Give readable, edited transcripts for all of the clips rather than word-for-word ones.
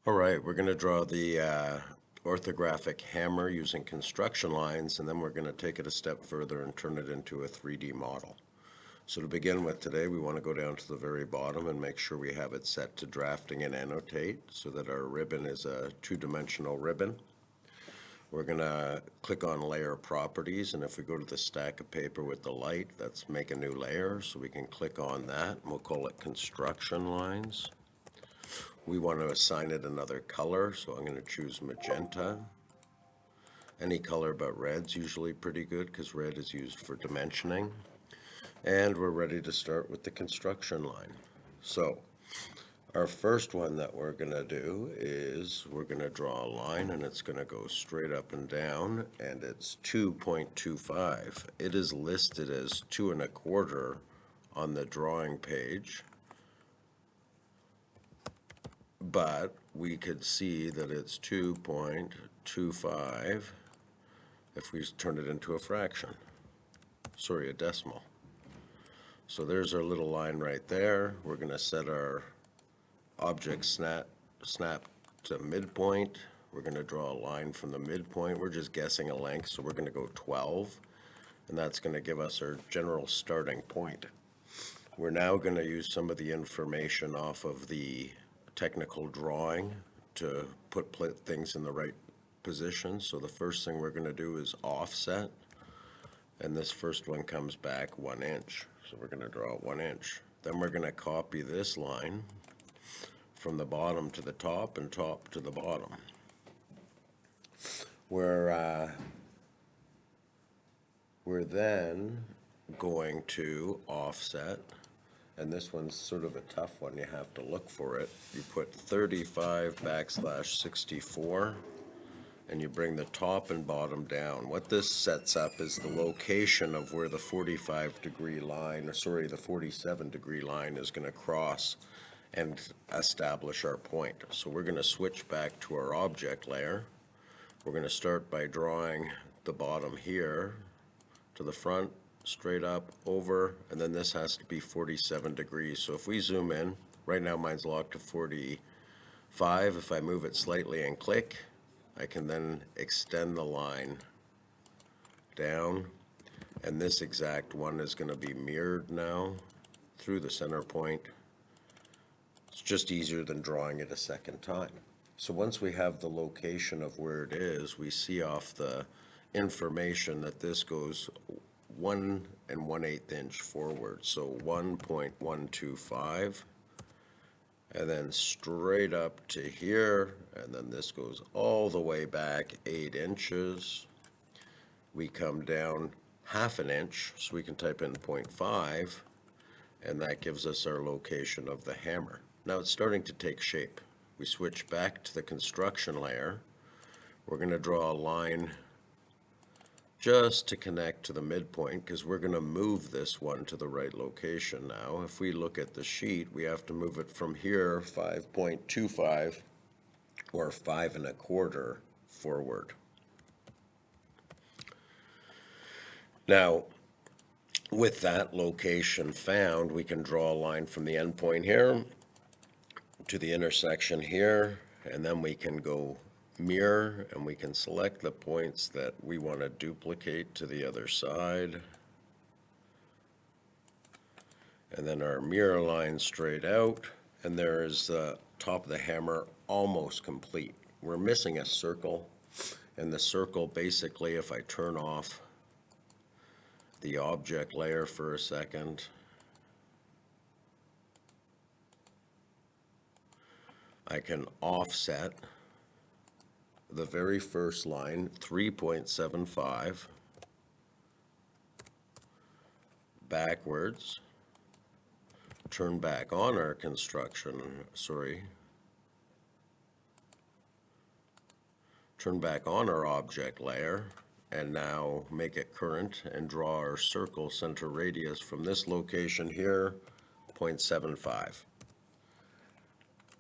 All right, we're going to draw the orthographic hammer using construction lines, and then we're going to take it a step further and turn it into a 3D model. So to begin with today, we want to go down to the very bottom and make sure we have it set to drafting and annotate so that our ribbon is a two-dimensional ribbon. We're going to click on layer properties, and if we go to the stack of paper with the light, let's make a new layer. So we can click on that, and we'll call it construction lines. We want to assign it another color, so I'm going to choose magenta. Any color but red's usually pretty good because red is used for dimensioning. And we're ready to start with the construction line. So our first one that we're going to do is we're going to draw a line, and it's going to go straight up and down, and it's 2.25. It is listed as 2.25 on the drawing page, but we could see that it's 2.25 if we turn it into a fraction, sorry, a decimal. So there's our little line right there. We're going to set our object snap to midpoint. We're going to draw a line from the midpoint. We're just guessing a length, so we're going to go 12, and that's going to give us our general starting point. We're now going to use some of the information off of the technical drawing to put things in the right position. So the first thing we're going to do is offset, and this first one comes back 1 inch. So we're going to draw 1 inch. Then we're going to copy this line from the bottom to the top and top to the bottom. We're then going to offset, and this one's sort of a tough one. You have to look for it. You put 35/64, and you bring the top and bottom down. What this sets up is the location of where the 45-degree line, or sorry, the 47-degree line is going to cross and establish our point. So we're going to switch back to our object layer. We're going to start by drawing the bottom here to the front, straight up, over, and then this has to be 47 degrees. So if we zoom in, right now mine's locked to 45. If I move it slightly and click, I can then extend the line down, and this exact one is going to be mirrored now through the center point. It's just easier than drawing it a second time. So once we have the location of where it is, we see off the information that this goes 1 1/8 inch forward, so 1.125, and then straight up to here, and then this goes all the way back 8 inches. We come down 1/2 inch, so we can type in 0.5, and that gives us our location of the hammer. Now it's starting to take shape. We switch back to the construction layer. We're going to draw a line just to connect to the midpoint because we're going to move this one to the right location now. If we look at the sheet, we have to move it from here 5.25 or 5.25 forward. Now, with that location found, we can draw a line from the end point here to the intersection here, and then we can go mirror, and we can select the points that we want to duplicate to the other side, and then our mirror line straight out, and there is the top of the hammer almost complete. We're missing a circle, and the circle basically, if I turn off the object layer for a second, I can offset the very first line 3.75 backwards, turn back on our turn back on our object layer, and now make it current and draw our circle center radius from this location here, 0.75.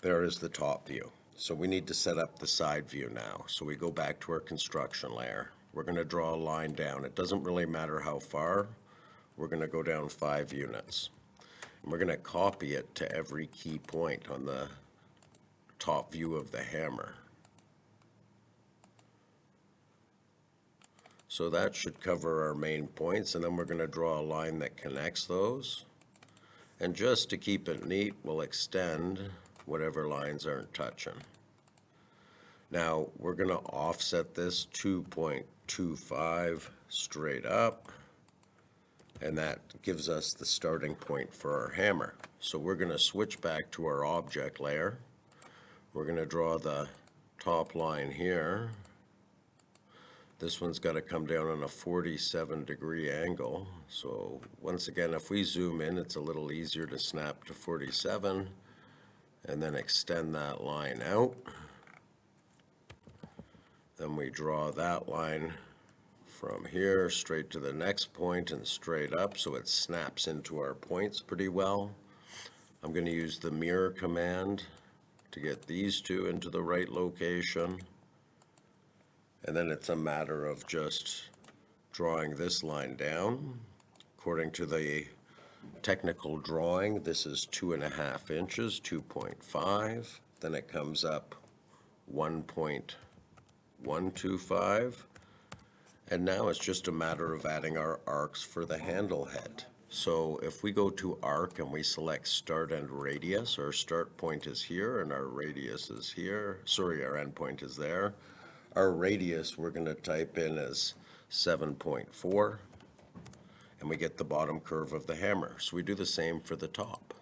There is the top view. So we need to set up the side view now. So we go back to our construction layer. We're going to draw a line down. It doesn't really matter how far. We're going to go down 5 units. And we're going to copy it to every key point on the top view of the hammer. So that should cover our main points, and then we're going to draw a line that connects those. And just to keep it neat, we'll extend whatever lines aren't touching. Now, we're going to offset this 2.25 straight up, and that gives us the starting point for our hammer. So we're going to switch back to our object layer. We're going to draw the top line here. This one's got to come down on a 47-degree angle. So once again, if we zoom in, it's a little easier to snap to 47 and then extend that line out. Then we draw that line from here straight to the next point and straight up, so it snaps into our points pretty well. I'm going to use the mirror command to get these two into the right location. And then it's a matter of just drawing this line down. According to the technical drawing, this is 2.5 inches, 2.5. Then it comes up 1.125. And now it's just a matter of adding our arcs for the handle head. So if we go to arc and we select start and radius, our start point is here and our radius is here. Sorry, our end point is there. Our radius we're going to type in as 7.4, and we get the bottom curve of the hammer. So we do the same for the top.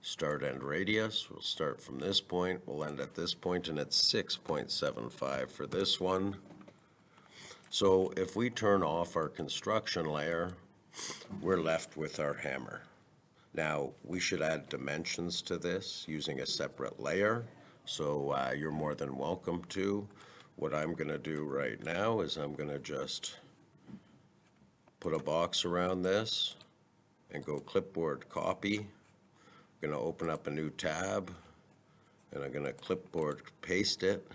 Start end radius, we'll start from this point, we'll end at this point, and it's 6.75 for this one. So if we turn off our construction layer, we're left with our hammer. Now, we should add dimensions to this using a separate layer, so you're more than welcome to. What I'm going to do right now is I'm going to just put a box around this and go clipboard copy. I'm going to open up a new tab, and I'm going to clipboard paste it.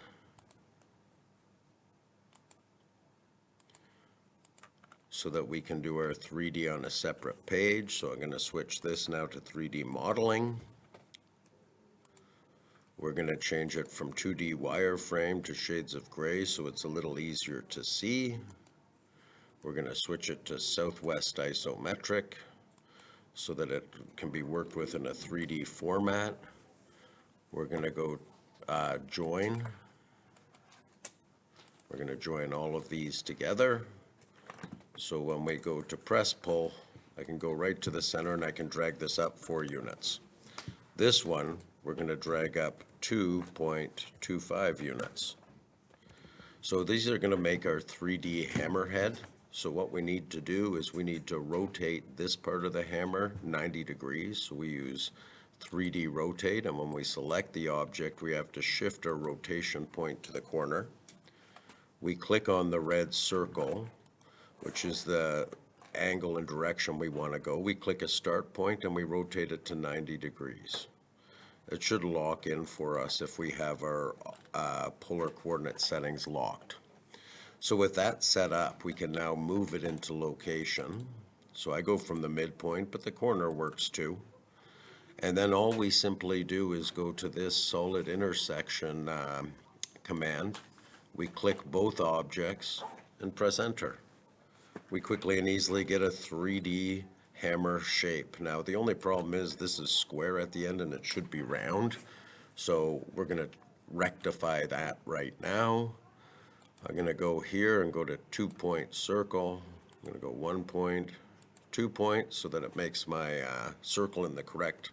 So that we can do our 3D on a separate page. So I'm going to switch this now to 3D modeling. We're going to change it from 2D wireframe to shades of gray so it's a little easier to see. We're going to switch it to Southwest isometric so that it can be worked with in a 3D format. We're going to go join. We're going to join all of these together. So when we go to press pull, I can go right to the center and I can drag this up 4 units. This one, we're going to drag up 2.25 units. So these are going to make our 3D hammerhead. So what we need to do is we need to rotate this part of the hammer 90 degrees. So we use 3D rotate, and when we select the object, we have to shift our rotation point to the corner. We click on the red circle, which is the angle and direction we want to go. We click a start point and we rotate it to 90 degrees. It should lock in for us if we have our polar coordinate settings locked. So with that set up, we can now move it into location. So I go from the midpoint, but the corner works too. And then all we simply do is go to this solid intersection command. We click both objects and press enter. We quickly and easily get a 3D hammer shape. Now, the only problem is this is square at the end and it should be round. So we're going to rectify that right now. I'm going to go here and go to 2-point circle. I'm going to go 1 point, 2 point, so that it makes my circle in the correct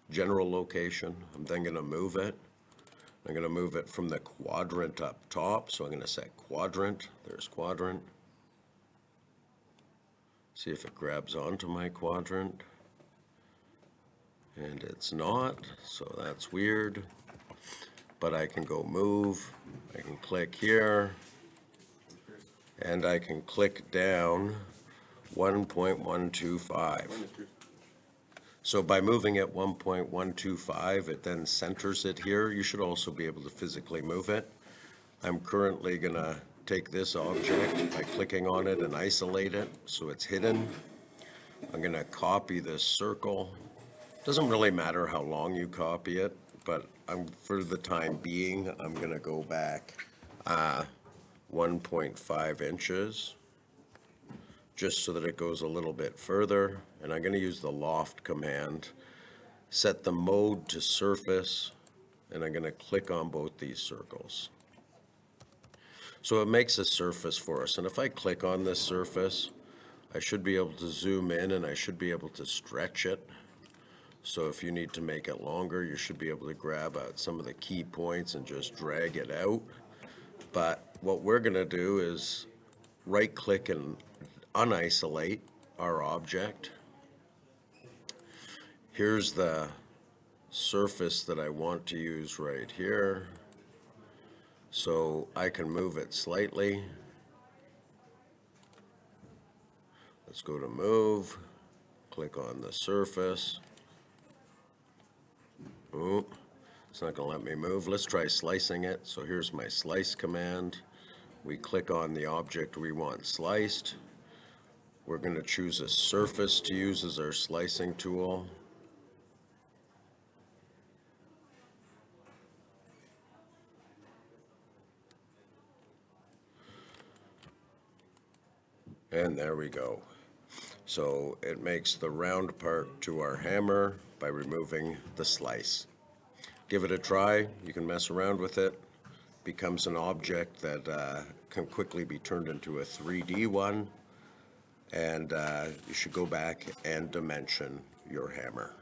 general location. I'm then going to move it. I'm going to move it from the quadrant up top. So I'm going to set quadrant. There's quadrant. See if it grabs onto my quadrant. And it's not, so that's weird. But I can go move. I can click here. And I can click down 1.125. So by moving it 1.125, it then centers it here. You should also be able to physically move it. I'm currently going to take this object by clicking on it and isolate it so it's hidden. I'm going to copy this circle. Doesn't really matter how long you copy it, but for the time being, I'm gonna go back 1.5 inches, just so that it goes a little bit further. And I'm gonna use the loft command, set the mode to surface, and I'm gonna click on both these circles. So it makes a surface for us, and if I click on this surface, I should be able to zoom in and I should be able to stretch it. So if you need to make it longer, you should be able to grab out some of the key points and just drag it out. But what we're gonna do is right-click and unisolate our object. Here's the surface that I want to use right here. So I can move it slightly. Let's go to move, click on the surface. Oh, it's not gonna let me move. Let's try slicing it. So here's my slice command. We click on the object we want sliced. We're gonna choose a surface to use as our slicing tool. And there we go. So it makes the round part to our hammer by removing the slice. Give it a try. You can mess around with it. Becomes an object that can quickly be turned into a 3D one. And you should go back and dimension your hammer.